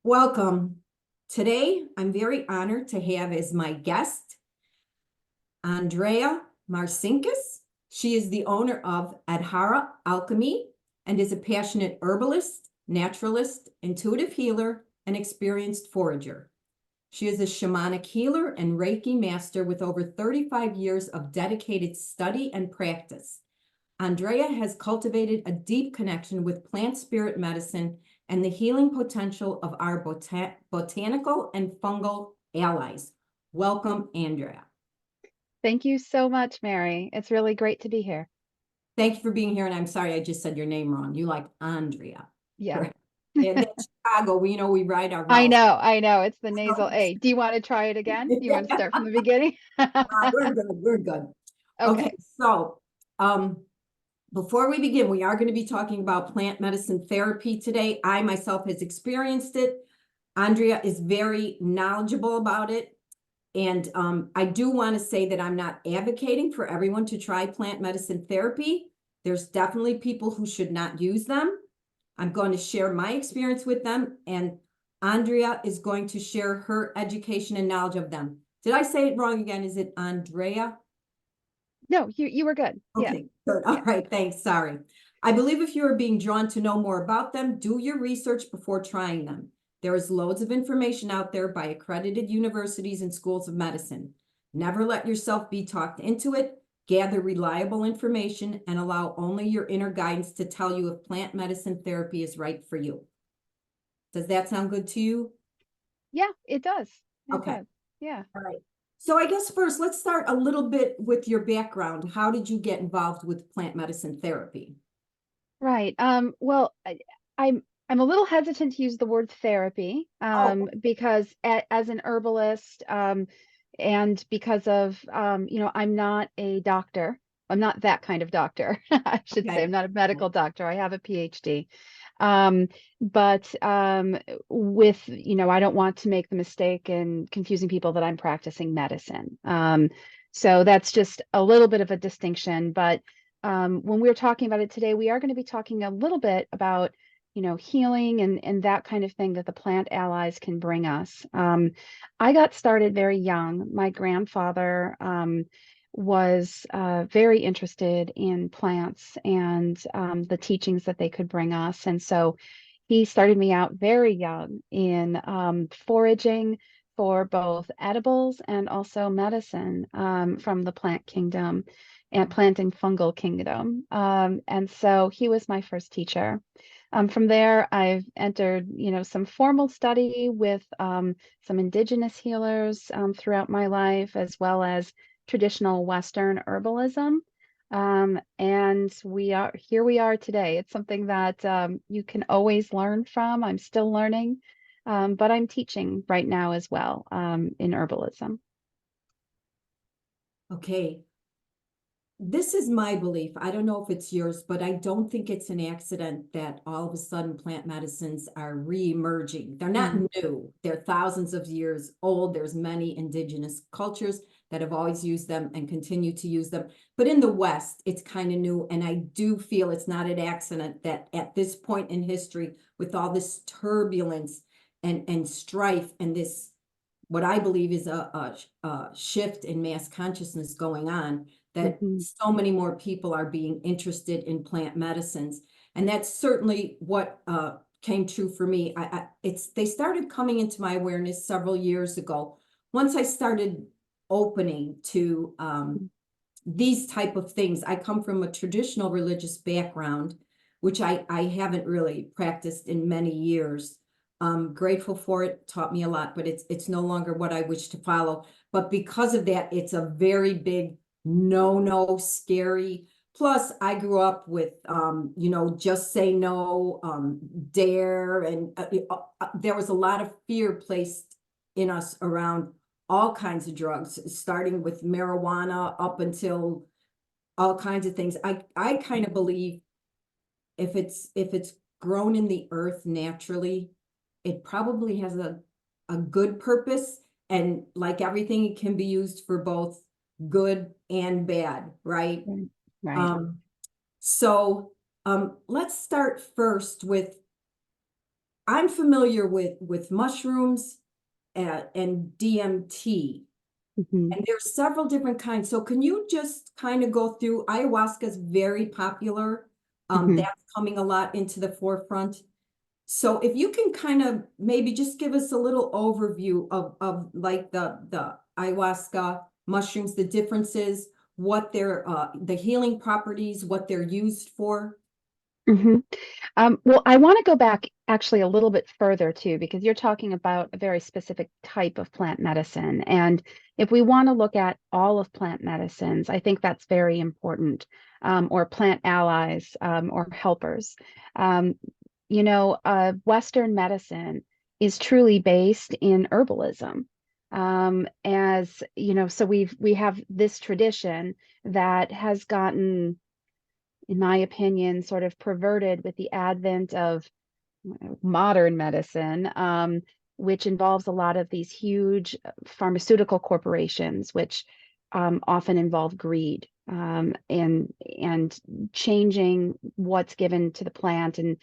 Welcome. Today, I'm very honored to have as my guest, Andrea Marcinkus. She is the owner of Adhara Alchemy and is a passionate herbalist, naturalist, intuitive healer, and experienced forager. She is a shamanic healer and Reiki master with over 35 years of dedicated study and practice. Andrea has cultivated a deep connection with plant spirit medicine and the healing potential of our botanical and fungal allies. Welcome, Andrea. Thank you so much, Mary. It's really great to be here. Thank you for being here. And I'm sorry, I just said your name wrong. You like Andrea. Yeah. Right? And that's Chicago. We ride our I vowels. know. It's the nasal A. Do you want to try it again? You want to start from the beginning? We're good. We're good. Okay, Okay. so before we begin, we are going to be talking about plant medicine therapy today. I myself has experienced it. Andrea is very knowledgeable about it. And I do want to say that I'm not advocating for everyone to try plant medicine therapy. There's definitely people who should not use them. I'm going to share my experience with them, and Andrea is going to share her education and knowledge of them. Did I say it wrong again? Is it Andrea? No, you were good. Okay, good. All right, thanks. Sorry. I believe if you are being drawn to know more about them, do your research before trying them. There is loads of information out there by accredited universities and schools of medicine. Never let yourself be talked into it. Gather reliable information and allow only your inner guidance to tell you if plant medicine therapy is right for you. Does that sound good to you? Yeah, it does. It Okay. does. Yeah. All right. So I guess first, let's start a little bit with your background. How did you get involved with plant medicine therapy? Right. Well, I'm a little hesitant to use the word therapy, Oh, because as an herbalist, and because of, I'm not a doctor. I'm not that kind of doctor. I should say okay. I'm not a medical doctor. I have a PhD. But I don't want to make the mistake in confusing people that I'm practicing medicine. So that's just a little bit of a distinction. But when we're talking about it today, we are going to be talking a little bit about, healing and that kind of thing that the plant allies can bring us. I got started very young. My grandfather was very interested in plants and the teachings that they could bring us. And so he started me out very young in foraging for both edibles and also medicine from the plant kingdom and plant and fungal kingdom. And so he was my first teacher. From there, I've entered, some formal study with some indigenous healers throughout my life, as well as traditional Western herbalism. And we are today. It's something that you can always learn from. I'm still learning, but I'm teaching right now as well in herbalism. Okay. This is my belief. I don't know if it's yours, but I don't think it's an accident that all of a sudden plant medicines are re-emerging. They're not Mm. new. They're thousands of years old. There's many indigenous cultures that have always used them and continue to use them. But in the West, it's kind of new. And I do feel it's not an accident that at this point in history, with all this turbulence and strife and this, what I believe is a shift in mass consciousness going on, that Mhm. so many more people are being interested in plant medicines. And that's certainly what came true for me. They started coming into my awareness several years ago. Once I started opening to these type of things. I come from a traditional religious background, which I haven't really practiced in many years. I'm grateful for it, taught me a lot, but it's no longer what I wish to follow. But because of that, it's a very big no, scary. Plus, I grew up with, just say no, dare, and there was a lot of fear placed in us around all kinds of drugs, starting with marijuana up until all kinds of things. I kind of believe if it's grown in the earth naturally, it probably has a good purpose. And like everything, it can be used for both good and bad, right? Right. Right. Um, so let's start first with I'm familiar with mushrooms and DMT, Mhm, and there's several different kinds. So can you just kind of go through, ayahuasca is very popular. mhm. That's coming a lot into the forefront. So if you can kind of maybe just give us a little overview of like the ayahuasca mushrooms, the differences, what their the healing properties, what they're used for. Mhm. Well, I want to go back actually a little bit further too, because you're talking about a very specific type of plant medicine. And if we want to look at all of plant medicines, I think that's very important, or plant allies, or helpers. Um, Western medicine is truly based in herbalism. As you know, so we have this tradition that has gotten, in my opinion, sort of perverted with the advent of modern medicine, which involves a lot of these huge pharmaceutical corporations, which often involve greed, and changing what's given to the plant and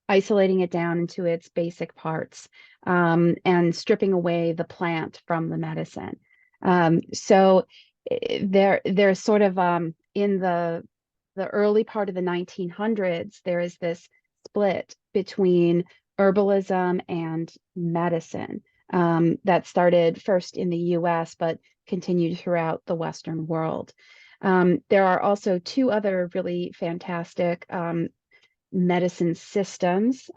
isolating it down into its basic parts, and stripping away the plant from the medicine. So there's sort of, in the early part of the 1900s, there is this split between herbalism and medicine, that started first in the US but continued throughout the Western world. There are also two other really fantastic medicine systems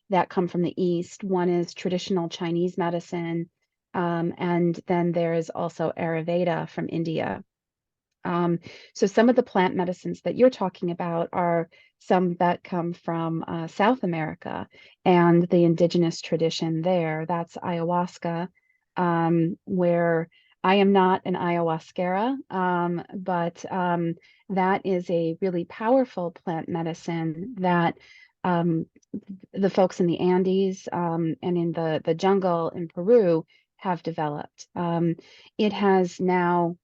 that come from the East. One is traditional Chinese medicine, and then there is also Ayurveda from India. So some of the plant medicines that you're talking about are some that come from South America and the indigenous tradition there. That's ayahuasca, where I am not an ayahuasquera, but that is a really powerful plant medicine that um, the folks in the Andes, and in the jungle in Peru have developed. It has now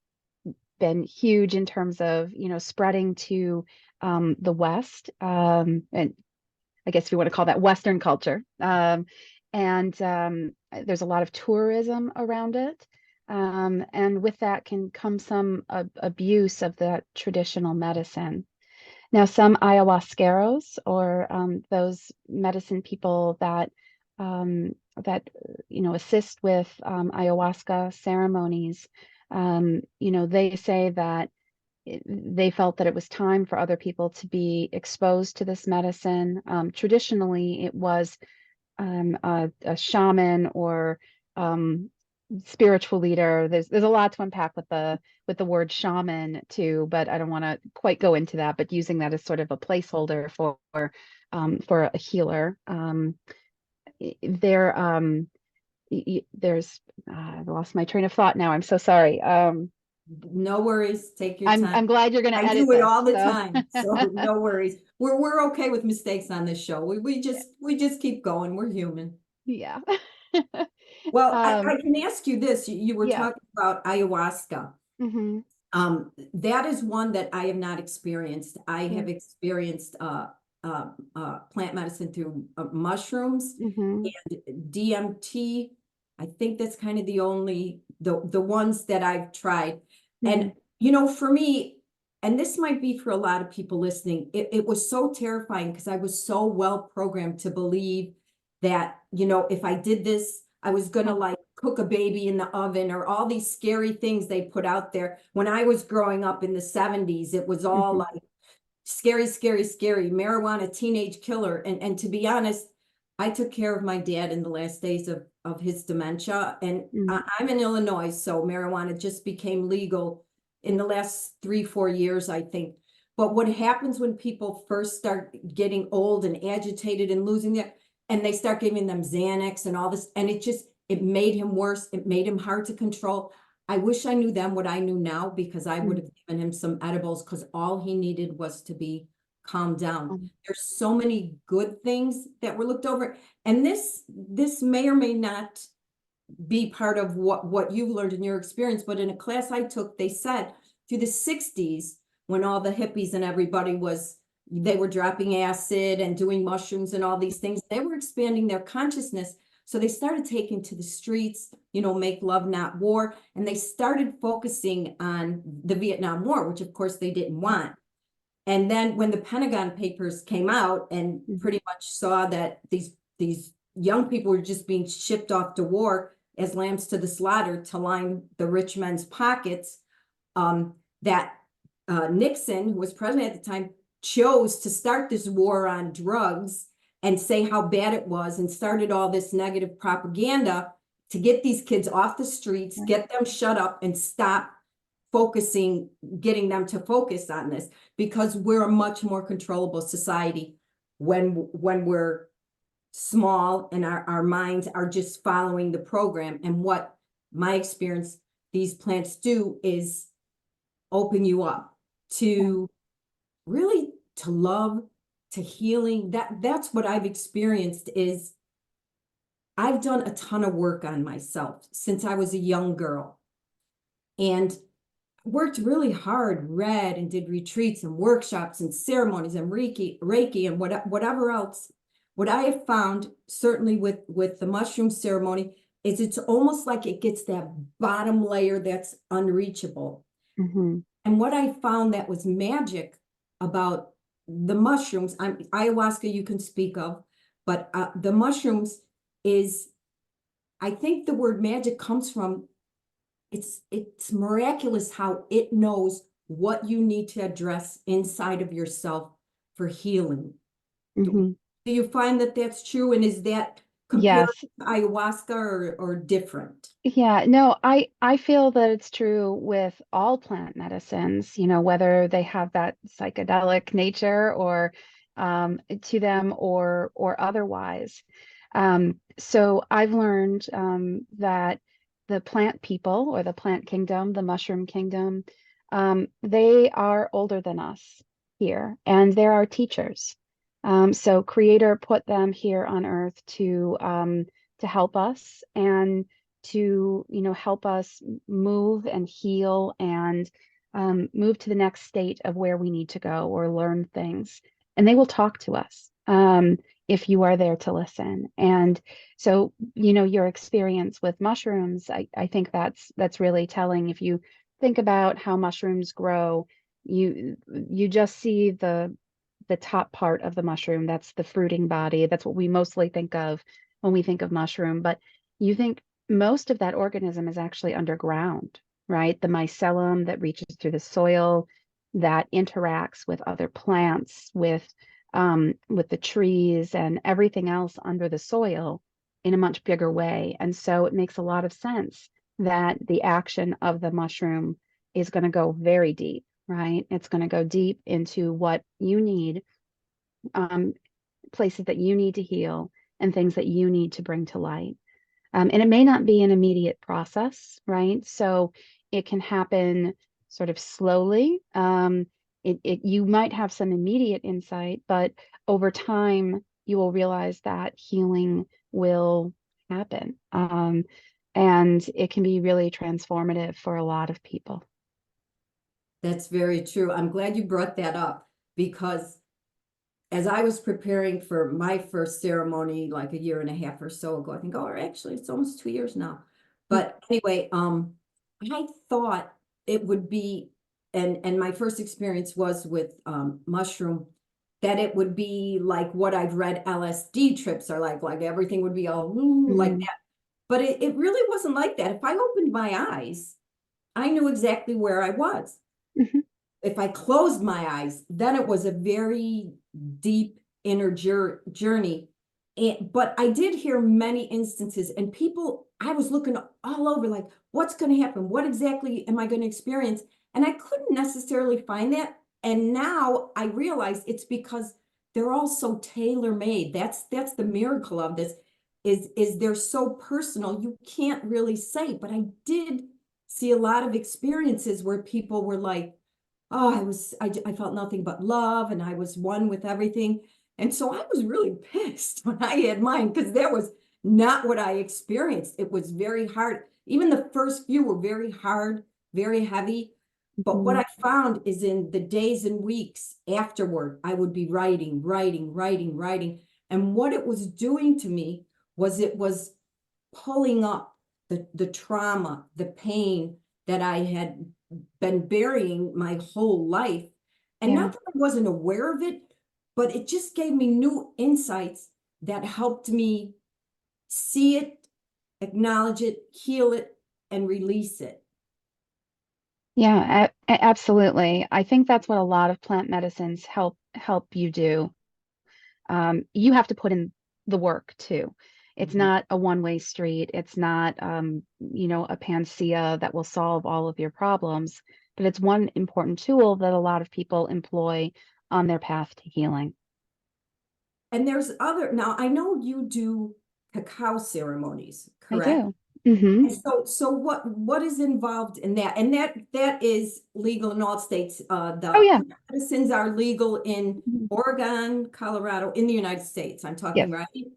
been huge in terms of, spreading to the West, and I guess if you want to call that Western culture. And there's a lot of tourism around it. And with that can come some abuse of that traditional medicine. Now, some ayahuasqueros, or those medicine people that assist with ayahuasca ceremonies, they say that they felt that it was time for other people to be exposed to this medicine. Traditionally, it was a shaman or um, spiritual leader. There's a lot to unpack with the word shaman too, but I don't want to quite go into that. But using that as sort of a placeholder for a healer. There there's I lost my train of thought now. I'm so sorry. No worries, take your I'm time. I'm glad you're going to I edit do it this. all the So time, so no worries. We're okay with mistakes on this show. We just keep going. We're human. yeah. Well, Um, I can ask you this. You were yeah. talking about ayahuasca. Hmm. That is one that I have not experienced. I Yeah. have experienced plant medicine through mushrooms Hmm. and DMT. I think that's kind of the only the ones that I've tried. Hmm. And for me, and this might be for a lot of people listening, it was so terrifying because I was so well programmed to believe that, if I did this, I was gonna like cook a baby in the oven, or all these scary things they put out there. When I was growing up in the 70s, it was all Hmm. like scary, scary, scary, marijuana, teenage killer. And to be honest, I took care of my dad in the last days of his dementia. And Hmm. I'm in Illinois, so marijuana just became legal in the last 3, 4 years, I think. But what happens when people first start getting old and agitated and losing their, and they start giving them Xanax and all this, and it made him worse. It made him hard to control. I wish I knew then what I knew now, because I would have given him some edibles, because all he needed was to be calmed down. There's so many good things that were looked over. And this may or may not be part of what you've learned in your experience, but in a class I took, they said through the 60s, when all the hippies and everybody was they were dropping acid and doing mushrooms and all these things. They were expanding their consciousness. So they started taking to the streets, make love, not war. And they started focusing on the Vietnam War, which of course they didn't want. And then when the Pentagon Papers came out and pretty much saw that these young people were just being shipped off to war as lambs to the slaughter to line the rich men's pockets, that Nixon, who was president at the time, chose to start this war on drugs and say how bad it was and started all this negative propaganda to get these kids off the streets, get them shut up and stop focusing, getting them to focus on this, because we're a much more controllable society when we're small and our minds are just following the program. And what my experience, these plants do is open you up to really to love, to healing. That's what I've experienced. Is I've done a ton of work on myself since I was a young girl and worked really hard, read and did retreats and workshops and ceremonies and Reiki and whatever else. What I have found, certainly with the mushroom ceremony, is it's almost like it gets that bottom layer that's unreachable. And what I found that was magic about the mushrooms, ayahuasca you can speak of, but the mushrooms is, I think the word magic comes from, it's miraculous how it knows what you need to address inside of yourself for healing. Do you find that that's true? And is that compared Yes. to ayahuasca or different? Yeah, no, I feel that it's true with all plant medicines, whether they have that psychedelic nature or to them or otherwise. So I've learned that the plant people or the plant kingdom, the mushroom kingdom, they are older than us here, and they're our teachers. So Creator put them here on Earth to help us and to help us move and heal and move to the next state of where we need to go or learn things. And they will talk to us if you are there to listen. And so your experience with mushrooms, I think that's really telling. If you think about how mushrooms grow, you just see the top part of the mushroom. That's the fruiting body. That's what we mostly think of when we think of mushroom. But you think most of that organism is actually underground, right? The mycelium that reaches through the soil, that interacts with other plants, with the trees and everything else under the soil in a much bigger way. And so it makes a lot of sense that the action of the mushroom is going to go very deep, right? It's going to go deep into what you need, places that you need to heal and things that you need to bring to light. And it may not be an immediate process, right? So it can happen sort of slowly. You might have some immediate insight, but over time, you will realize that healing will happen. And it can be really transformative for a lot of people. That's very true. I'm glad you brought that up, because as I was preparing for my first ceremony, like a year and a half or so ago, I think, or actually it's almost 2 years now. But anyway, I thought it would be, and my first experience was with mushroom, that it would be like what I've read LSD trips are like everything would be all like that. But it really wasn't like that. If I opened my eyes, I knew exactly where I was. If I closed my eyes, then it was a very deep inner journey. But I did hear many instances, and people, I was looking all over like, what's going to happen? What exactly am I going to experience? And I couldn't necessarily find that. And now I realize it's because they're all so tailor-made. That's the miracle of this, is they're so personal. You can't really say, but I did see a lot of experiences where people were like, oh, I felt nothing but love, and I was one with everything. And so I was really pissed when I had mine, because that was not what I experienced. It was very hard. Even the first few were very hard, very heavy. But what I found is in the days and weeks afterward, I would be writing, writing, writing, writing. And what it was doing to me was it was pulling up the trauma, the pain that I had been burying my whole life. And Yeah. not that I wasn't aware of it, but it just gave me new insights that helped me see it, acknowledge it, heal it, and release it. Yeah, absolutely. I think that's what a lot of plant medicines help you do. You have to put in the work too. It's Mhm. not a one-way street. It's not, a panacea that will solve all of your problems, but it's one important tool that a lot of people employ on their path to healing. And there's other, now I know you do cacao ceremonies, I correct? do. Hmm. And so what is involved in that? And that is legal in all states. Oh The yeah. plant medicines are legal in Mhm. Oregon, Colorado, in the United States. I'm talking, Yes. right?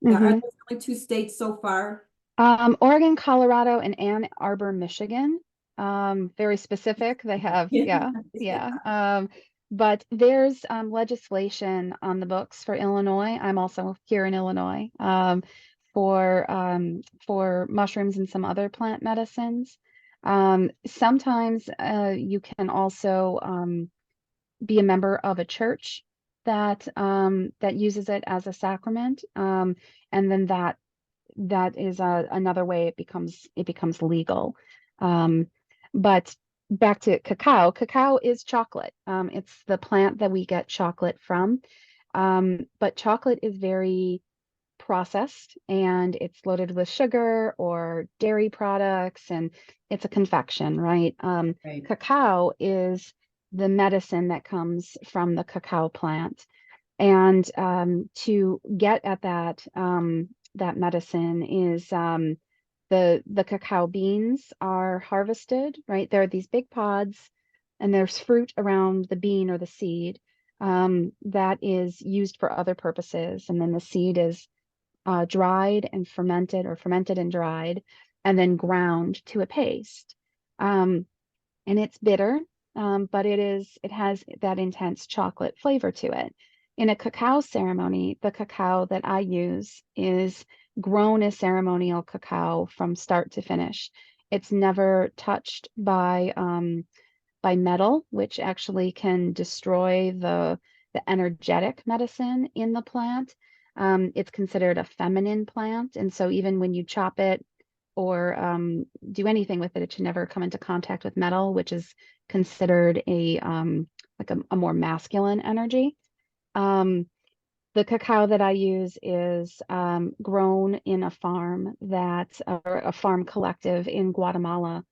Are Hmm. those only two states so far? Oregon, Colorado, and Ann Arbor, Michigan. Very specific. They have, Yeah. yeah, yeah. But there's legislation on the books for Illinois. I'm also here in Illinois, for mushrooms and some other plant medicines. Sometimes you can also be a member of a church that uses it as a sacrament, and then that is another way it becomes legal. Um, but back to cacao. Cacao is chocolate. It's the plant that we get chocolate from. But chocolate is very processed and it's loaded with sugar or dairy products, and it's a confection, right? Right. Cacao is the medicine that comes from the cacao plant. And to get at that medicine is the cacao beans are harvested, right? There are these big pods, and there's fruit around the bean or the seed that is used for other purposes, and then the seed is dried and fermented, or fermented and dried, and then ground to a paste. Um, and it's bitter, but it has that intense chocolate flavor to it. In a cacao ceremony, the cacao that I use is grown as ceremonial cacao from start to finish. It's never touched by metal, which actually can destroy the energetic medicine in the plant. It's considered a feminine plant, and so even when you chop it or do anything with it, it should never come into contact with metal, which is considered a more masculine energy. Um, the cacao that I use is grown in a farm collective in Guatemala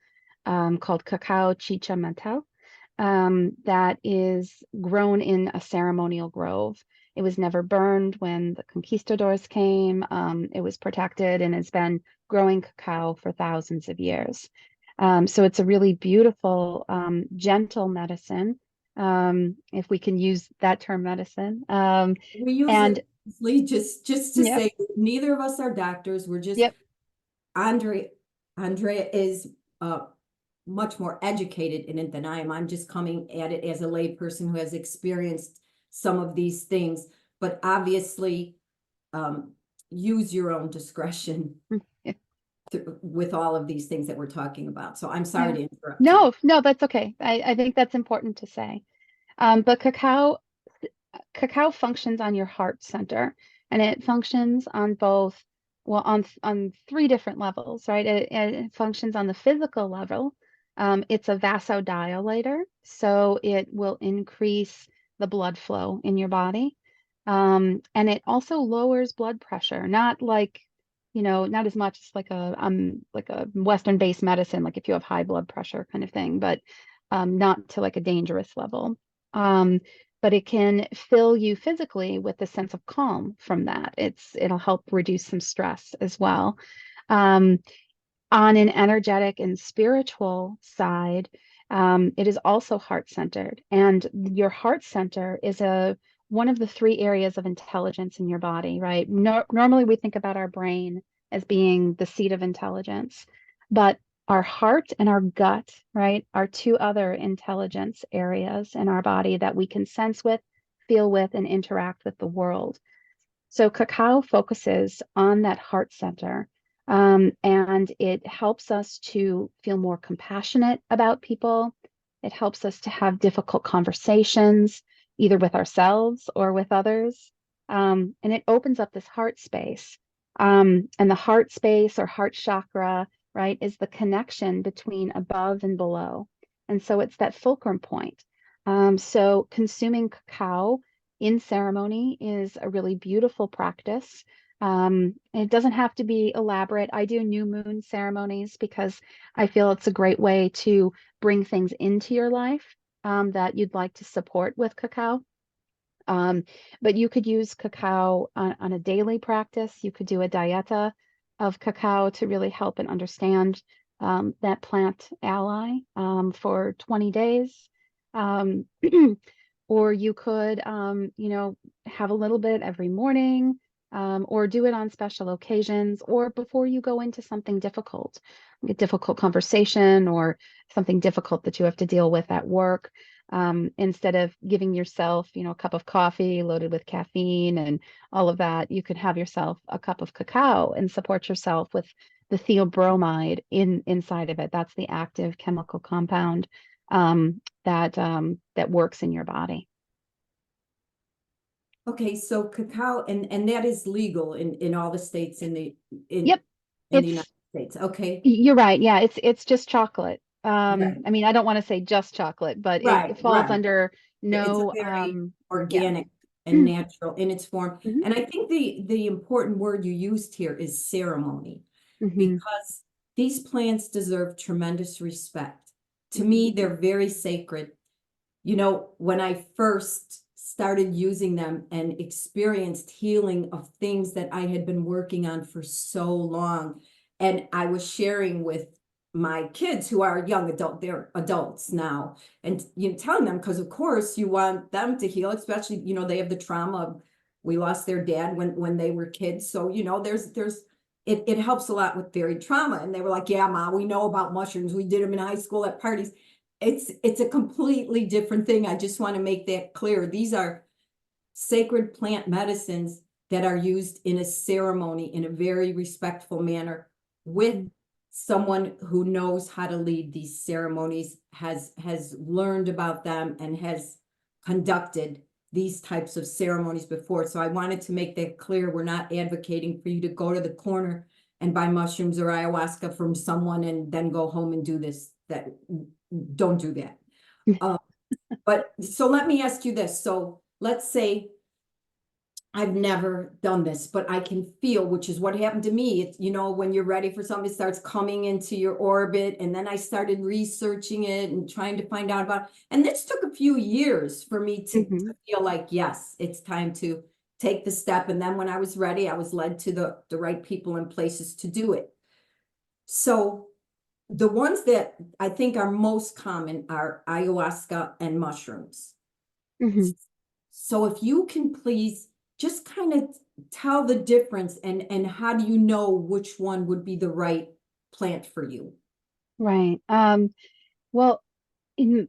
called Cacao Chicha Mental, that is grown in a ceremonial grove. It was never burned when the conquistadors came. It was protected and has been growing cacao for thousands of years. So it's a really beautiful, gentle medicine, if we can use that term, medicine. We use And it loosely, just to yep, say neither of us are doctors. We're just yep, Andre. Andrea is much more educated in it than I am. I'm just coming at it as a layperson who has experienced some of these things, but obviously um, use your own discretion with all of these things that we're talking about. So I'm sorry yeah. to interrupt you. No, no, that's okay. I think that's important to say. But cacao functions on your heart center, and it functions on both, well, on three different levels, right? It functions on the physical level. It's a vasodilator, so it will increase the blood flow in your body. And it also lowers blood pressure, not like, not as much as like a Western-based medicine, like if you have high blood pressure kind of thing, but not to like a dangerous level. Um, but it can fill you physically with a sense of calm from that. It'll help reduce some stress as well. Um, on an energetic and spiritual side, it is also heart-centered, and your heart center is one of the three areas of intelligence in your body, right? Normally, we think about our brain as being the seat of intelligence, but our heart and our gut, right, are two other intelligence areas in our body that we can sense with, feel with, and interact with the world. So cacao focuses on that heart center, and it helps us to feel more compassionate about people. It helps us to have difficult conversations, either with ourselves or with others. And it opens up this heart space. And the heart space or heart chakra, right, is the connection between above and below. And so it's that fulcrum point. So consuming cacao in ceremony is a really beautiful practice. It doesn't have to be elaborate. I do new moon ceremonies because I feel it's a great way to bring things into your life that you'd like to support with cacao. But you could use cacao on a daily practice. You could do a dieta of cacao to really help and understand that plant ally for 20 days. Um, or you could, have a little bit every morning, or do it on special occasions, or before you go into something difficult, like a difficult conversation or something difficult that you have to deal with at work. Instead of giving yourself, a cup of coffee loaded with caffeine and all of that, you could have yourself a cup of cacao and support yourself with the theobromide inside of it. That's the active chemical compound that works in your body. Okay, so cacao, and that is legal in all the states Yep, in the United it's States. Okay. you're right. Yeah, it's just chocolate. Right. I mean, I don't want to say just chocolate, but Right, it falls right. under It's a no very yeah. organic and natural in its form. Mhm, And I think the important word you used here is ceremony, mhm, because these plants deserve tremendous respect. To mhm, me, they're very sacred. When I first started using them and experienced healing of things that I had been working on for so long, and I was sharing with my kids who are young adult, they're adults now, and telling them, because of course you want them to heal, especially, they have the trauma of, we lost their dad when they were kids. So, there's it helps a lot with buried trauma. And they were like, yeah, Ma, we know about mushrooms. We did them in high school at parties. It's a completely different thing. I just want to make that clear. These are sacred plant medicines that are used in a ceremony in a very respectful manner with mhm, someone who knows how to lead these ceremonies, has learned about them, and has conducted these types of ceremonies before. So I wanted to make that clear. We're not advocating for you to go to the corner and buy mushrooms or ayahuasca from someone and then go home and do this. That Don't do that. Uh, but so let me ask you this. So let's say I've never done this, but I can feel, which is what happened to me. It's, when you're ready for something, it starts coming into your orbit. And then I started researching it and trying to find out about it. And this took a few years for me to mhm, feel like, yes, it's time to take the step. And then when I was ready, I was led to the right people and places to do it. So the ones that I think are most common are ayahuasca and mushrooms. mhm. So if you can please just kind of tell the difference, and how do you know which one would be the right plant for you? Right. Well, in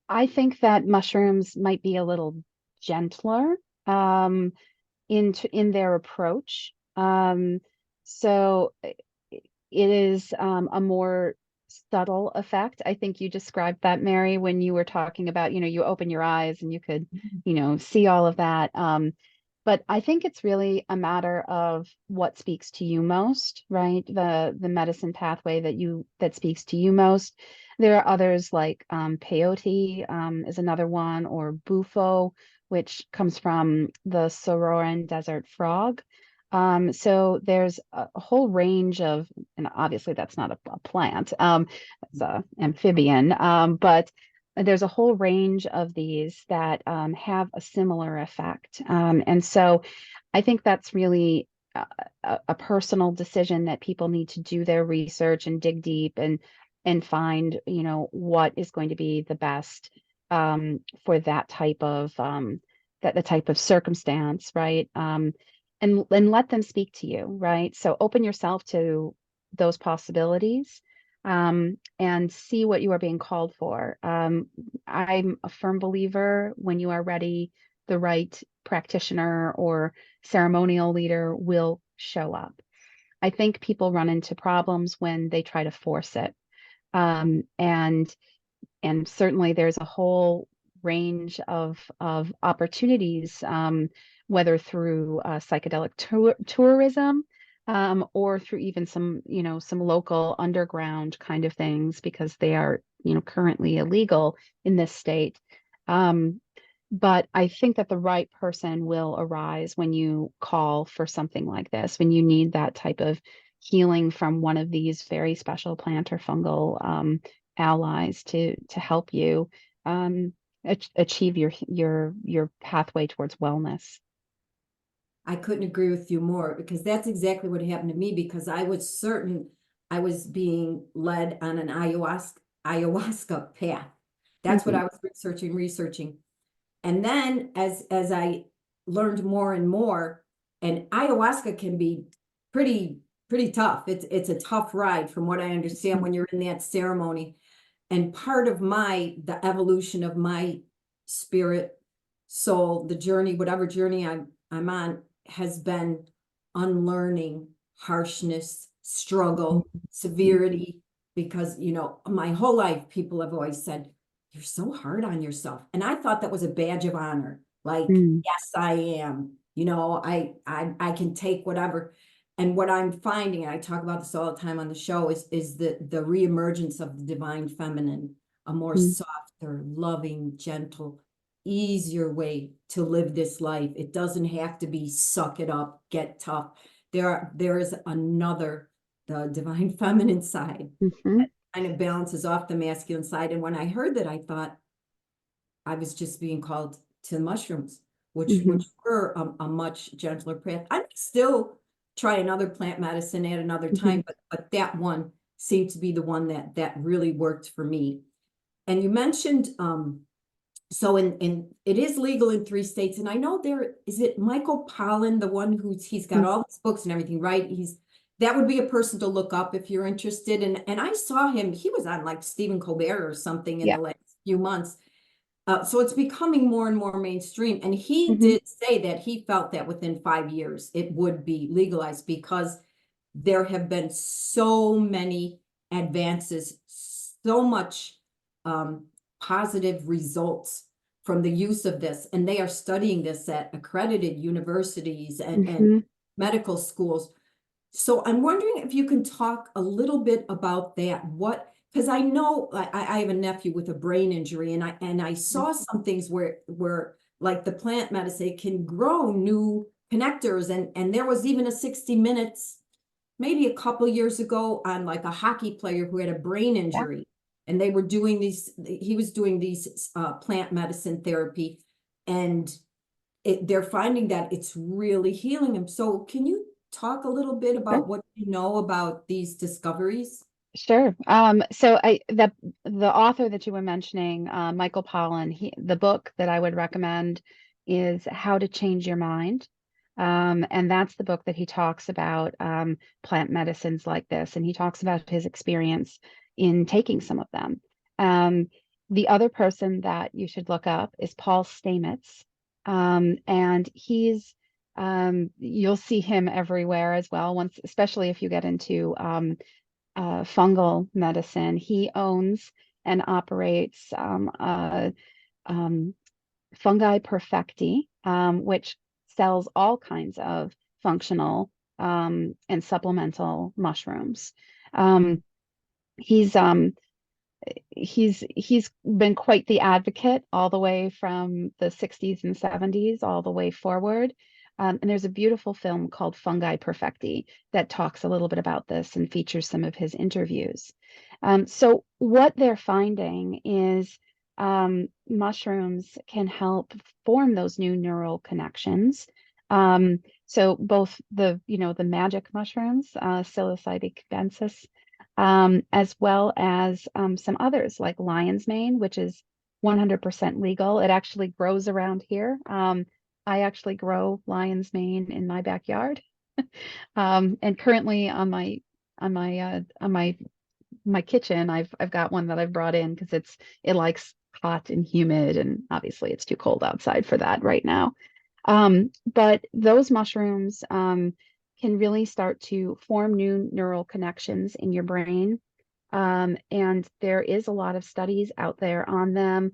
I think that mushrooms might be a little gentler in their approach. So it is a more subtle effect. I think you described that, Mary, when you were talking about, you open your eyes and you could, see all of that. But I think it's really a matter of what speaks to you most, right? The medicine pathway that speaks to you most. There are others like peyote is another one, or bufo, which comes from the Sororan desert frog. So there's a whole range of, and obviously that's not a plant, it's a amphibian, but there's a whole range of these that have a similar effect. And so I think that's really a personal decision that people need to do their research and dig deep and find, what is going to be the best for that type of that the type of circumstance, right? And let them speak to you, right? So open yourself to those possibilities. and see what you are being called for. I'm a firm believer when you are ready, the right practitioner or ceremonial leader will show up. I think people run into problems when they try to force it. Um, and certainly there's a whole range of opportunities, whether through psychedelic tourism, or through even some, some local underground kind of things, because they are, currently illegal in this state. Um, but I think that the right person will arise when you call for something like this, when you need that type of healing from one of these very special plant or fungal allies to help you achieve your pathway towards wellness. I couldn't agree with you more, because that's exactly what happened to me, because I was certain I was being led on an ayahuasca path. That's what Mhm, I was researching. And then as I learned more and more, and ayahuasca can be pretty pretty tough. It's a tough ride from what I understand when you're in that ceremony. And part of the evolution of my spirit, soul, the journey, whatever journey I'm on, has been unlearning harshness, struggle, mhm, severity, because my whole life people have always said, you're so hard on yourself. And I thought that was a badge of honor. Like, mhm, yes, I am. I can take whatever. And what I'm finding, and I talk about this all the time on the show, is the reemergence of the divine feminine, a more mhm, softer, loving, gentle, easier way to live this life. It doesn't have to be suck it up, get tough. There is another, the divine feminine side, mhm, kind of balances off the masculine side. And when I heard that, I thought I was just being called to mushrooms, which mhm, were a much gentler path. I would still try another plant medicine at another mhm. time, but that one seemed to be the one that really worked for me. And you mentioned so in it is legal in 3 states, and I know there is, it Michael Pollan, the one he's got all his books and everything, right? That would be a person to look up if you're interested. And I saw him, he was on like Stephen Colbert or something in Yeah. the last few months. So it's becoming more and more mainstream. And he Mhm, did say that he felt that within 5 years it would be legalized, because there have been so many advances, so much um, positive results from the use of this. And they are studying this at accredited universities and mhm. medical schools. So I'm wondering if you can talk a little bit about that. Because I know I have a nephew with a brain injury, and I saw some things where like the plant medicine can grow new connectors, and there was even a 60 Minutes maybe a couple years ago on like a hockey player who had a brain Yeah. injury, and they were doing he was doing these plant medicine therapy, and they're finding that it's really healing him. So can you talk a little bit Sure. about what you know about these discoveries? Sure. So the author that you were mentioning, Michael Pollan, the book that I would recommend is How to Change Your Mind. And that's the book that he talks about plant medicines like this, and he talks about his experience in taking some of them. Um, the other person that you should look up is Paul Stamets, and you'll see him everywhere as well. Once, especially if you get into fungal medicine. He owns and operates um, Fungi Perfecti, which sells all kinds of functional and supplemental mushrooms. Um, he's he's been quite the advocate all the way from the 60s and 70s all the way forward. And there's a beautiful film called Fungi Perfecti that talks a little bit about this and features some of his interviews. So what they're finding is mushrooms can help form those new neural connections. So both the magic mushrooms, psilocybin cubensis, as well as some others like lion's mane, which is 100% legal. It actually grows around here. I actually grow lion's mane in my backyard, and currently on my my kitchen, I've got one that I've brought in because it likes hot and humid, and obviously it's too cold outside for that right now. But those mushrooms can really start to form new neural connections in your brain. And there is a lot of studies out there on them,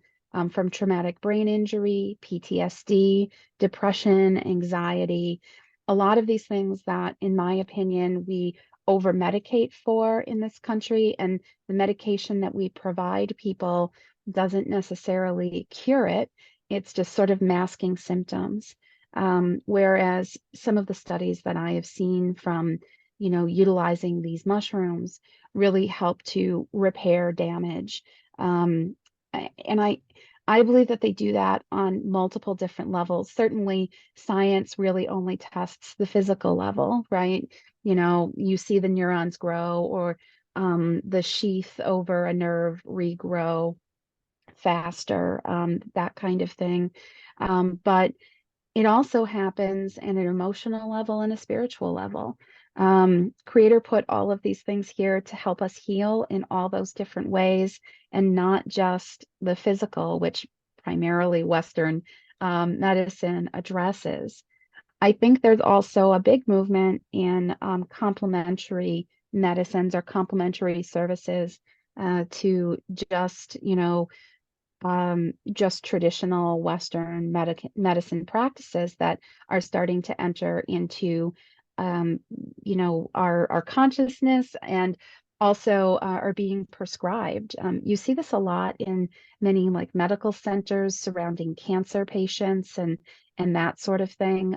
from traumatic brain injury, PTSD, depression, anxiety, a lot of these things that, in my opinion, we over medicate for in this country. And the medication that we provide people doesn't necessarily cure it. It's just sort of masking symptoms. Whereas some of the studies that I have seen from, utilizing these mushrooms really help to repair damage. Um, and I believe that they do that on multiple different levels. Certainly, science really only tests the physical level, right? You see the neurons grow, or the sheath over a nerve regrow faster, that kind of thing. But it also happens at an emotional level and a spiritual level. Creator put all of these things here to help us heal in all those different ways, and not just the physical, which primarily Western medicine addresses. I think there's also a big movement in complementary medicines or complementary services, to just traditional Western medicine practices that are starting to enter into, our consciousness, and also are being prescribed. You see this a lot in many like medical centers surrounding cancer patients and that sort of thing,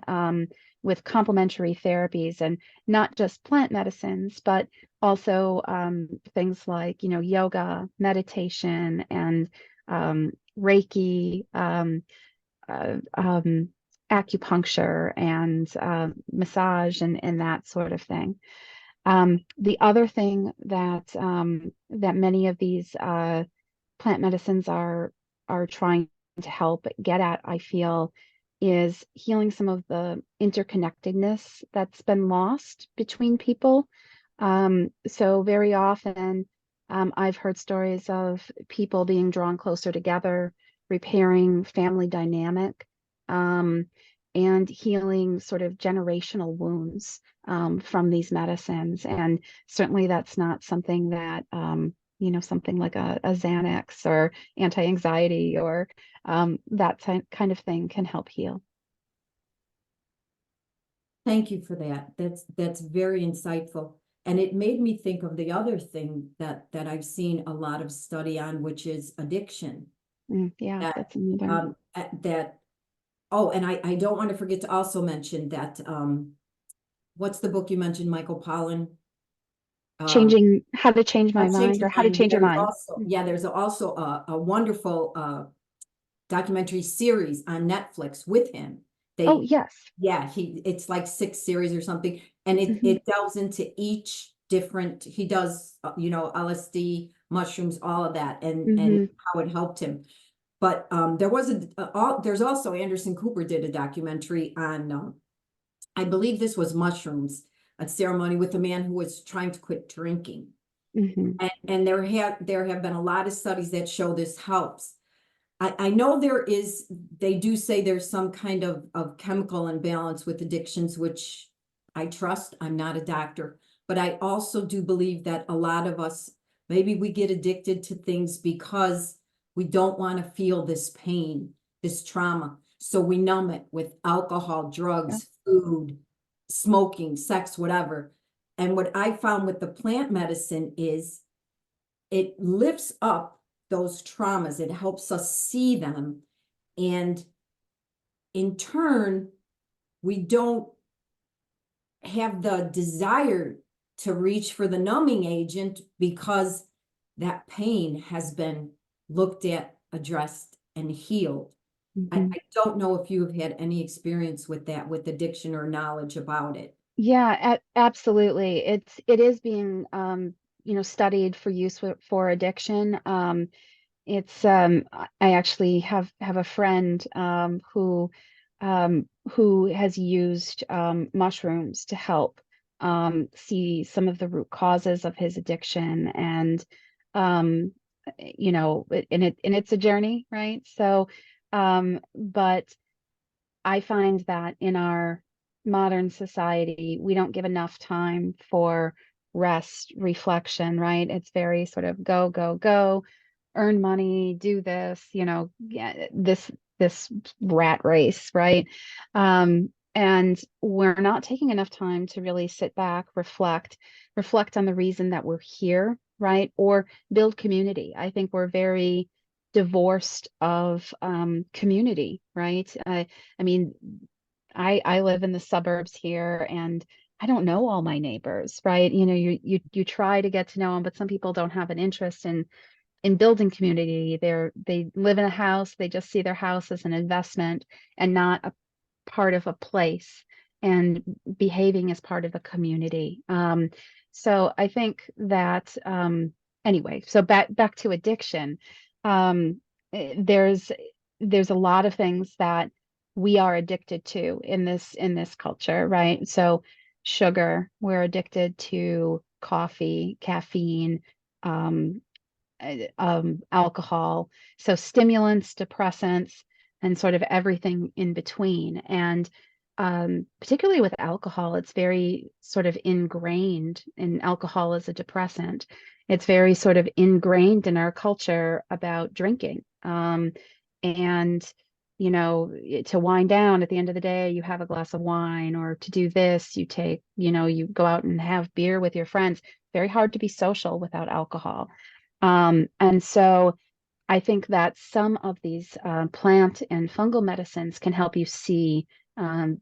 with complementary therapies, and not just plant medicines, but also things like, yoga, meditation, and Reiki, uh, um, acupuncture, and massage, and that sort of thing. The other thing that many of these plant medicines are trying to help get at, I feel, is healing some of the interconnectedness that's been lost between people. So very often, I've heard stories of people being drawn closer together, repairing family dynamic, and healing sort of generational wounds, from these medicines. And certainly that's not something that, something like a Xanax or anti-anxiety, or that kind of thing can help heal. Thank you for that. That's very insightful. And it made me think of the other thing that I've seen a lot of study on, which is addiction. Yeah, That that's another. that oh, and I don't want to forget to also mention that what's the book you mentioned, Michael Pollan? Changing How to Change My Change Mind, Your or How to Mind. Change Your Mind. There's also a wonderful documentary series on Netflix with him. Oh, They, yes. yeah, it's like 6 series or something, and it delves into each different. He does, LSD, mushrooms, all of that, and Hmm. how it helped him. But there's also Anderson Cooper did a documentary on, I believe this was mushrooms, a ceremony with a man who was trying to quit drinking. Hmm. And there have been a lot of studies that show this helps. I know they do say there's some kind of chemical imbalance with addictions, which I trust. I'm not a doctor, but I also do believe that a lot of us, maybe we get addicted to things because we don't want to feel this pain, this trauma. So we numb it with alcohol, Yeah. drugs, food, smoking, sex, whatever. And what I found with the plant medicine is it lifts up those traumas. It helps us see them. And in turn, we don't have the desire to reach for the numbing agent because that pain has been looked at, addressed, and healed. I Hmm. don't know if you have had any experience with that, with addiction or knowledge about it. Yeah, absolutely. It is being, studied for use for addiction. I actually have a friend, who has used mushrooms to help see some of the root causes of his addiction, and um, and it's a journey, right? So, but I find that in our modern society, we don't give enough time for rest, reflection, right? It's very sort of go, go, go, earn money, do this, this rat race, right? And we're not taking enough time to really sit back, reflect on the reason that we're here, right? Or build community. I think we're very divorced of community, right? I mean, I live in the suburbs here, and I don't know all my neighbors, right? You try to get to know them, but some people don't have an interest in building community. They live in a house, they just see their house as an investment and not a part of a place, and behaving as part of a community. So I think that anyway, so back to addiction. Um, there's a lot of things that we are addicted to in this culture, right? So sugar, we're addicted to coffee, caffeine, um, alcohol, so stimulants, depressants, and sort of everything in between. And particularly with alcohol, it's very sort of ingrained, and alcohol is a depressant. It's very sort of ingrained in our culture about drinking. And to wind down at the end of the day, you have a glass of wine, or to do this, you go out and have beer with your friends. Very hard to be social without alcohol. And so I think that some of these plant and fungal medicines can help you see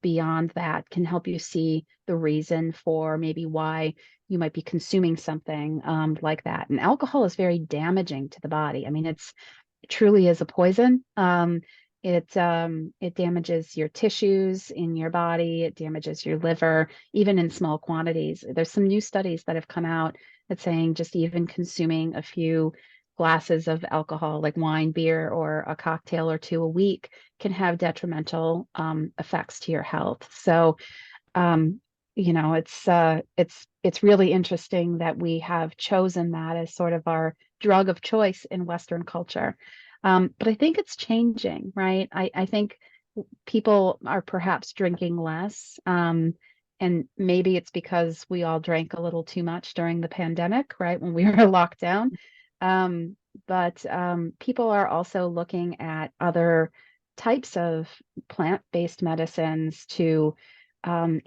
beyond that, can help you see the reason for maybe why you might be consuming something like that. And alcohol is very damaging to the body. I mean, it truly is a poison. It damages your tissues in your body. It damages your liver, even in small quantities. There's some new studies that have come out that's saying just even consuming a few glasses of alcohol, like wine, beer, or a cocktail or two a week, can have detrimental effects to your health. So, um, it's really interesting that we have chosen that as sort of our drug of choice in Western culture. But I think it's changing, right? I think people are perhaps drinking less. And maybe it's because we all drank a little too much during the pandemic, right? When we were locked down. But people are also looking at other types of plant-based medicines to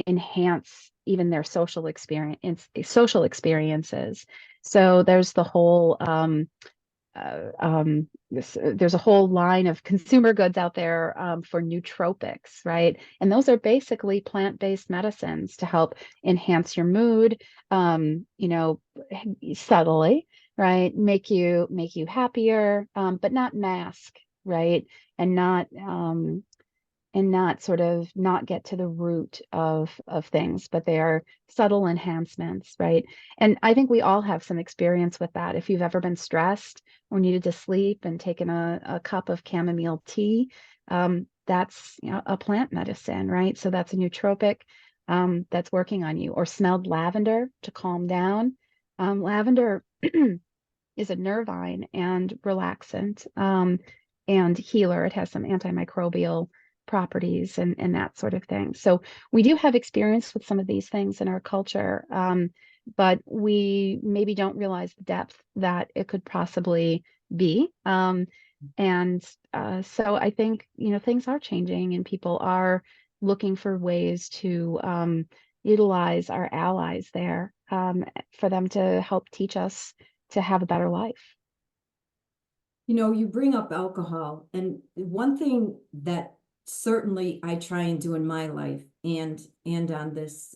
enhance even their social experiences. So there's the whole there's a whole line of consumer goods out there for nootropics, right? And those are basically plant-based medicines to help enhance your mood, subtly, right? Make you happier, but not mask, right? And not sort of not get to the root of things, but they are subtle enhancements, right? And I think we all have some experience with that. If you've ever been stressed or needed to sleep and taken a cup of chamomile tea, that's a plant medicine, right? So that's a nootropic that's working on you. Or smelled lavender to calm down. Lavender is a nervine and relaxant, and healer. It has some antimicrobial properties and that sort of thing. So we do have experience with some of these things in our culture, but we maybe don't realize the depth that it could possibly be. And so I think, things are changing, and people are looking for ways to utilize our allies there, for them to help teach us to have a better life. You bring up alcohol, and one thing that certainly I try and do in my life and on this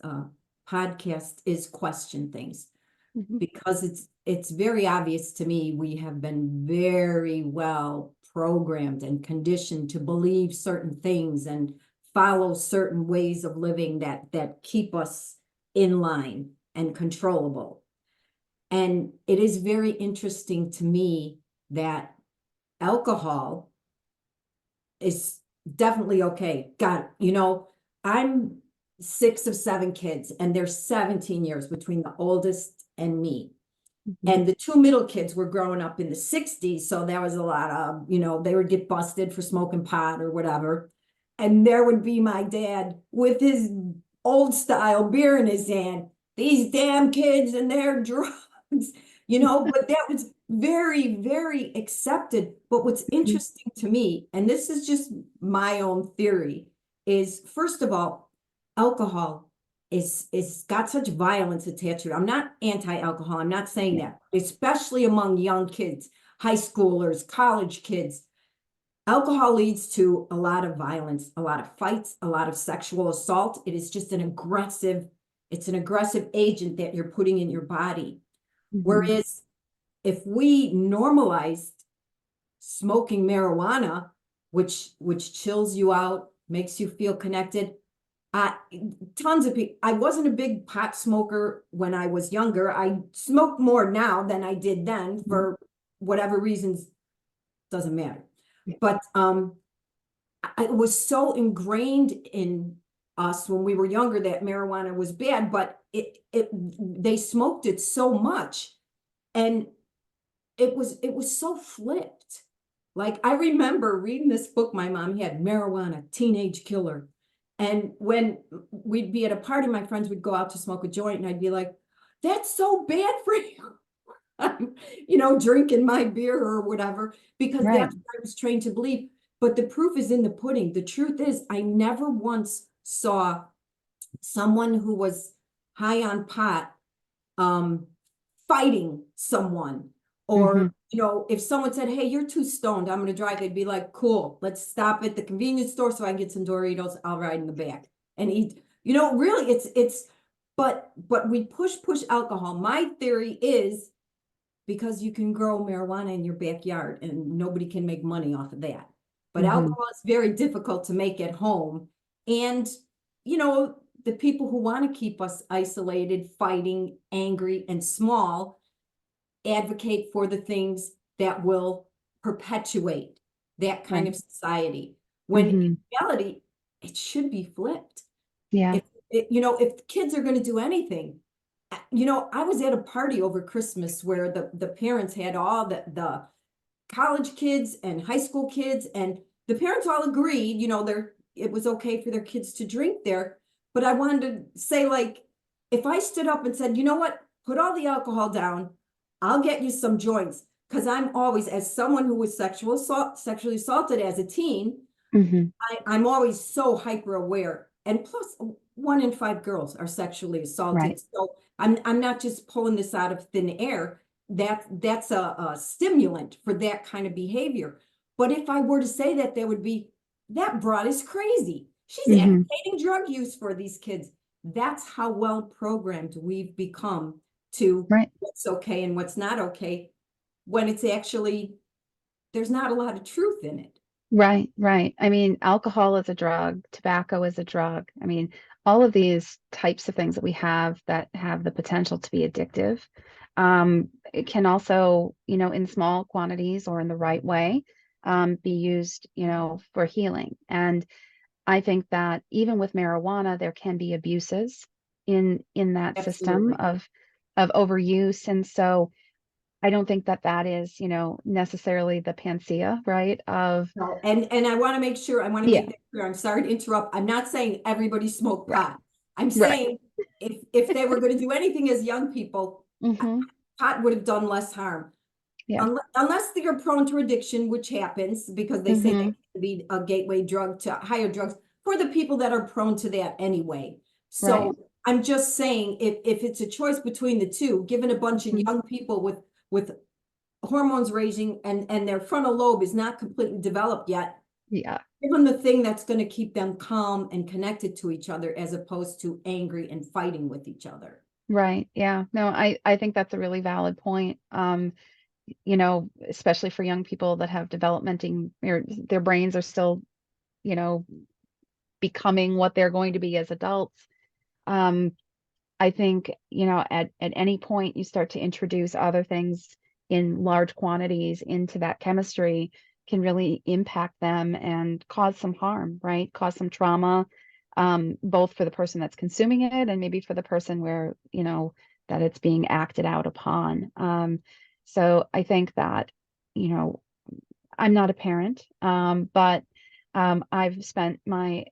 podcast is question things, Mhm. because it's very obvious to me we have been very well programmed and conditioned to believe certain things and follow certain ways of living that keep us in line and controllable. And it is very interesting to me that alcohol is definitely okay. God, I'm 6 of 7 kids, and there's 17 years between the oldest and me. Mhm. And the 2 middle kids were growing up in the 60s. So there was a lot of, they would get busted for smoking pot or whatever. And there would be my dad with his old style beer in his hand. These damn kids and their drugs, but that was very, very accepted. But what's interesting to me, and this is just my own theory, is first of all, alcohol is got such violence attached to it. I'm not anti-alcohol. I'm not saying that, especially among young kids, high schoolers, college kids. Alcohol leads to a lot of violence, a lot of fights, a lot of sexual assault. It is just it's an aggressive agent that you're putting in your body. Whereas if we normalized smoking marijuana, which chills you out, makes you feel connected, tons of people. I wasn't a big pot smoker when I was younger. I smoke more now than I did then for whatever reasons, doesn't matter. But it was so ingrained in us when we were younger that marijuana was bad, but they smoked it so much, and it was so flipped. Like, I remember reading this book my mom had, Marijuana, Teenage Killer. And when we'd be at a party, my friends would go out to smoke a joint, and I'd be like, that's so bad for you. I'm, drinking my beer or whatever, because that's what I was trained to believe. But the proof is in the pudding. The truth is, I never once saw someone who was high on pot fighting someone. Or, if someone said, hey, you're too stoned, I'm going to drive, they'd be like, cool, let's stop at the convenience store so I can get some Doritos. I'll ride in the back and eat. Really, but we push alcohol. My theory is because you can grow marijuana in your backyard and nobody can make money off of that. But alcohol is very difficult to make at home. And, the people who want to keep us isolated, fighting, angry, and small advocate for the things that will perpetuate that kind of society. When in reality, it should be flipped. Yeah. If kids are going to do anything, I was at a party over Christmas where the parents had all the college kids and high school kids, and the parents all agreed, it was okay for their kids to drink there. But I wanted to say, like, if I stood up and said, you know what, put all the alcohol down, I'll get you some joints. Because I'm always, as someone who was sexually assaulted as a teen, I'm always so hyper aware. And plus, 1 in 5 girls are sexually assaulted. Right. So I'm not just pulling this out of thin air. That's a stimulant for that kind of behavior. But if I were to say that, there would be, that broad is crazy. She's advocating drug use for these kids. That's how well programmed we've become to what's okay and what's not okay, when it's actually, there's not a lot of truth in it. Right. I mean, alcohol is a drug, tobacco is a drug. I mean, all of these types of things that we have that have the potential to be addictive, it can also, in small quantities or in the right way, be used, for healing. And I think that even with marijuana, there can be abuses in that system Absolutely. of overuse. And so I don't think that is, necessarily the panacea, right? No, and I want to make sure, I want to Yeah, make that clear. I'm sorry to interrupt. I'm not saying everybody smoke right, pot. I'm right. saying if they were going to do anything as young people, Mm-hmm. pot would have done less harm. Yeah. Unless you're prone to addiction, which happens because they say that Mm-hmm. can be a gateway drug to higher drugs for the people that are prone to that anyway. Right. So I'm just saying, if it's a choice between the two, given a bunch of Mm-hmm. young people with hormones raging and their frontal lobe is not completely developed yet, Yeah. give them the thing that's going to keep them calm and connected to each other, as opposed to angry and fighting with each other. Right. Yeah. No, I think that's a really valid point. Especially for young people that have developmenting, or their brains are still, you know, becoming what they're going to be as adults. Um, I think, at any point you start to introduce other things in large quantities into that chemistry can really impact them and cause some harm, right? Cause some trauma, both for the person that's consuming it and maybe for the person where, that it's being acted out upon. So I think that, you know, I'm not a parent, but I've spent my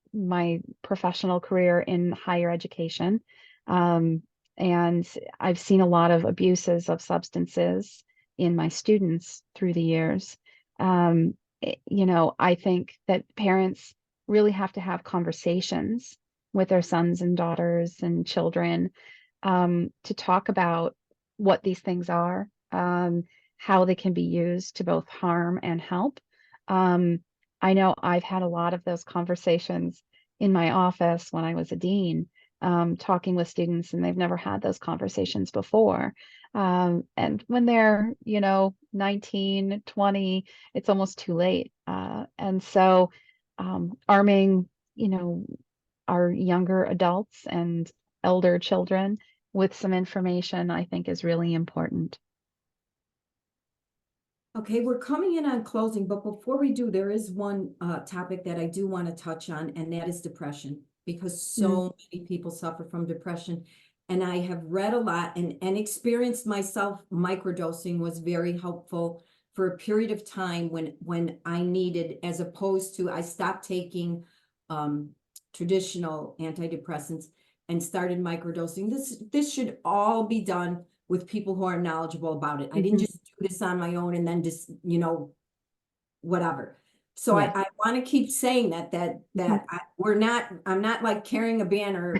professional career in higher education, um, and I've seen a lot of abuses of substances in my students through the years. I think that parents really have to have conversations with their sons and daughters and children, to talk about what these things are. How they can be used to both harm and help. Um, I know I've had a lot of those conversations in my office when I was a dean, talking with students, and they've never had those conversations before. And when they're, 19, 20, it's almost too late. And so arming, you know, our younger adults and elder children with some information, I think is really important. Okay, we're coming in on closing, but before we do, there is one topic that I do want to touch on, and that is depression, because Mm, so many people suffer from depression. And I have read a lot and experienced myself. Microdosing was very helpful for a period of time when I needed, as opposed to I stopped taking um, traditional antidepressants and started microdosing. This should all be done with people who are knowledgeable about it. I didn't mhm. just do this on my own and then just, whatever. So Yes. I want to keep saying Mhm. I'm not like carrying a banner,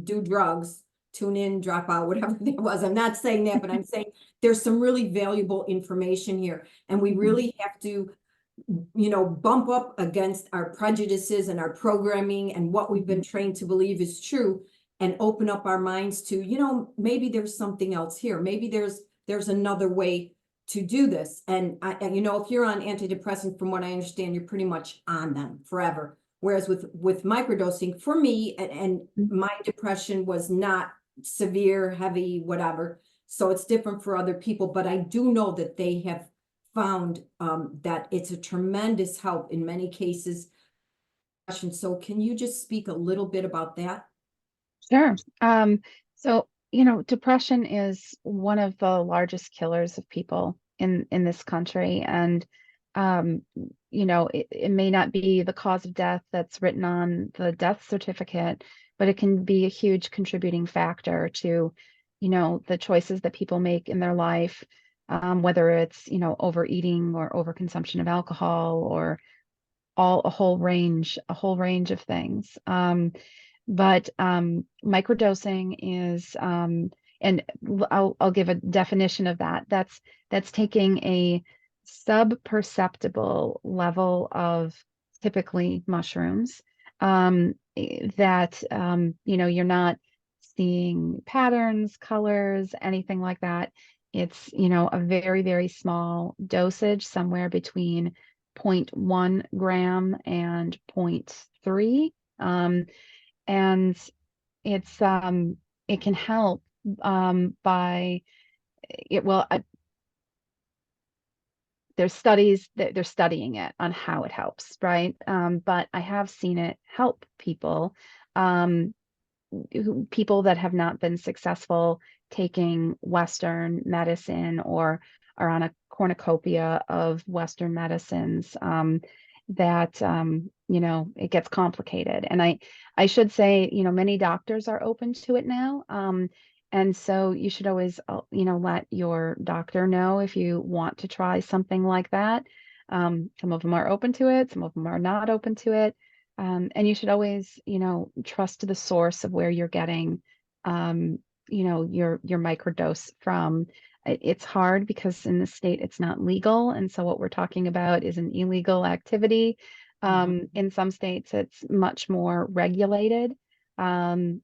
do drugs, tune in, drop out, whatever that was. I'm not saying that, but I'm saying there's some really valuable information here. And we Mhm. really have to, bump up against our prejudices and our programming and what we've been Mhm. trained to believe is true, and open up our minds to, maybe there's something else here. Maybe there's another way to do this. And if you're on antidepressants, from what I understand, you're pretty much on them forever. Whereas with microdosing, for me, and my depression was not severe, heavy, whatever. So it's different for other people, but I do know that they have found that it's a tremendous help in many cases. So can you just speak a little bit about that? Sure. So, depression is one of the largest killers of people in this country. And um, it may not be the cause of death that's written on the death certificate, but it can be a huge contributing factor to, the choices that people make in their life, whether it's, overeating or overconsumption of alcohol or a whole range of things. But microdosing is, and I'll give a definition of that. That's taking a sub-perceptible level of typically mushrooms, that you're not seeing patterns, colors, anything like that. It's, a very, very small dosage, somewhere between zero point 0.1 gram and zero point 0.3. And it can help, by it will there's studies that they're studying it on how it helps, right? But I have seen it help people, um, people that have not been successful taking Western medicine or are on a cornucopia of Western medicines, that it gets complicated. And I should say, many doctors are open to it now. And so you should always, let your doctor know if you want to try something like that. Some of them are open to it, some of them are not open to it. And you should always, trust the source of where you're getting, your microdose from. It's hard because in the state it's not legal, and so what we're talking about is an illegal activity. Mhm. In some states, it's much more regulated, and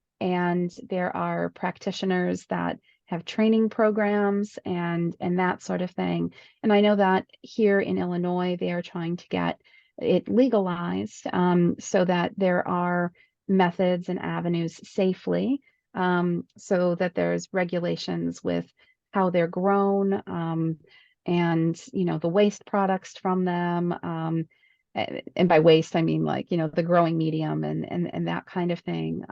there are practitioners that have training programs and that sort of thing. And I know that here in Illinois, they are trying to get it legalized, so that there are methods and avenues safely, so that there's regulations with how they're grown, and the waste products from them, and by waste, I mean like, the growing medium and that kind of thing.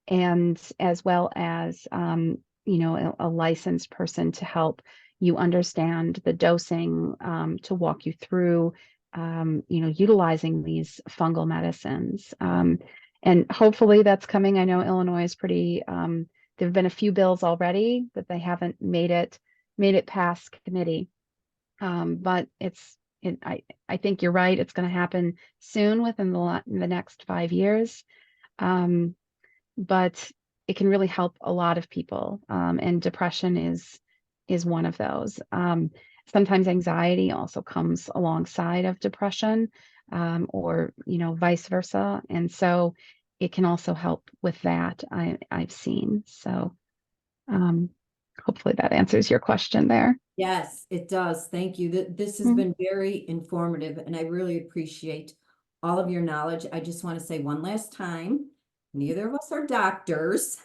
And as well as, a licensed person to help you understand the dosing, to walk you through, utilizing these fungal medicines. And hopefully that's coming. I know Illinois is pretty, there have been a few bills already, but they haven't made it past committee. But I think you're right. It's going to happen soon within the next 5 years. But it can really help a lot of people. And depression is one of those. Sometimes anxiety also comes alongside of depression, or vice versa. And so it can also help with that. I've seen. So hopefully that answers your question there. Yes, it does. Thank you. This has been very informative, and I really appreciate all of your knowledge. I just want to say one last time, neither of us are doctors.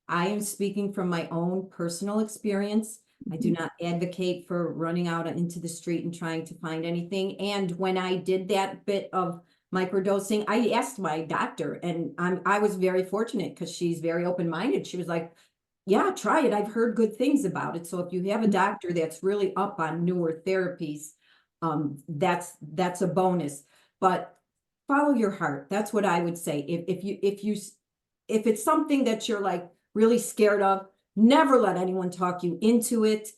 I am speaking from my own personal experience. I do not advocate for running out into the street and trying to find anything. And when I did that bit of microdosing, I asked my doctor, and I was very fortunate because she's very open-minded. She was like, yeah, try it. I've heard good things about it. So if you have a doctor that's really up on newer therapies, that's a bonus. But follow your heart. That's what I would say. If it's something that you're like really scared of, never let anyone talk you into it.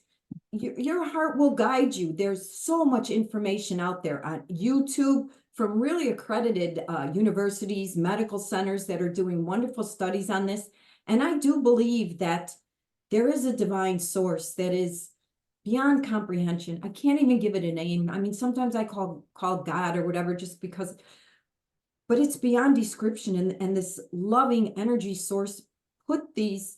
Your heart will guide you. There's so much information out there on YouTube from really accredited universities, medical centers that are doing wonderful studies on this. And I do believe that there is a divine source that is beyond comprehension. I can't even give it a name. I mean, sometimes I call God or whatever, just because, but it's beyond description. And this loving energy source put these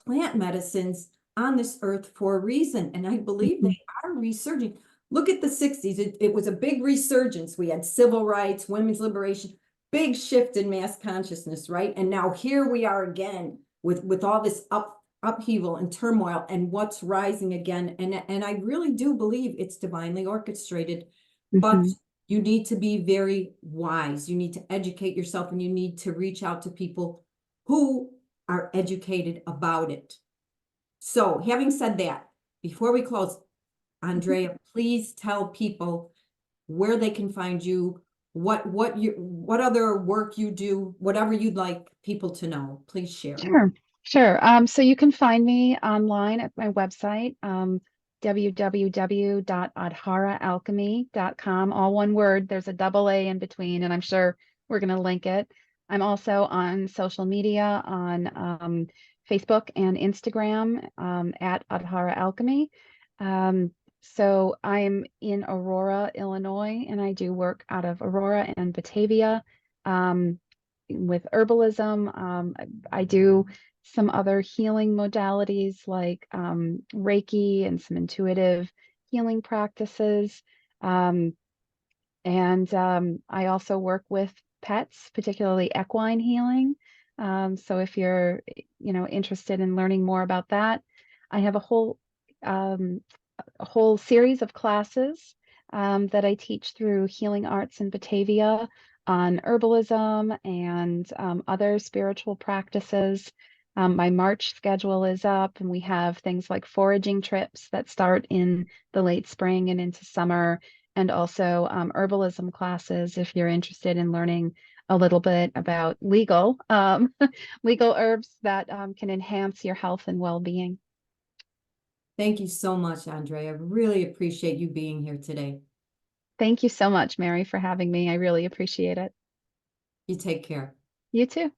plant medicines on this earth for a reason. And I believe they are resurging. Look at the 60s. It was a big resurgence. We had civil rights, women's liberation, big shift in mass consciousness, right? And now here we are again with all this upheaval and turmoil and what's rising again. And I really do believe it's divinely orchestrated, but you need to be very wise. You need to educate yourself, and you need to reach out to people who are educated about it. So having said that, before we close, Andrea, please tell people where they can find you, what other work you do, whatever you'd like people to know. Please share. Sure. So you can find me online at my website, www.adharaalchemy.com, all one word. There's a double A in between, and I'm sure we're going to link it. I'm also on social media on Facebook and Instagram at Adhara Alchemy. So I'm in Aurora, Illinois, and I do work out of Aurora and Batavia with herbalism. I do some other healing modalities like Reiki and some intuitive healing practices. And I also work with pets, particularly equine healing. So if you're, interested in learning more about that, I have a whole series of classes that I teach through Healing Arts in Batavia on herbalism and other spiritual practices. My March schedule is up, and we have things like foraging trips that start in the late spring and into summer, and also herbalism classes if you're interested in learning a little bit about legal herbs that can enhance your health and well-being. Thank you so much, Andrea. I really appreciate you being here today. Thank you so much, Mary, for having me. I really appreciate it. You take care. You too.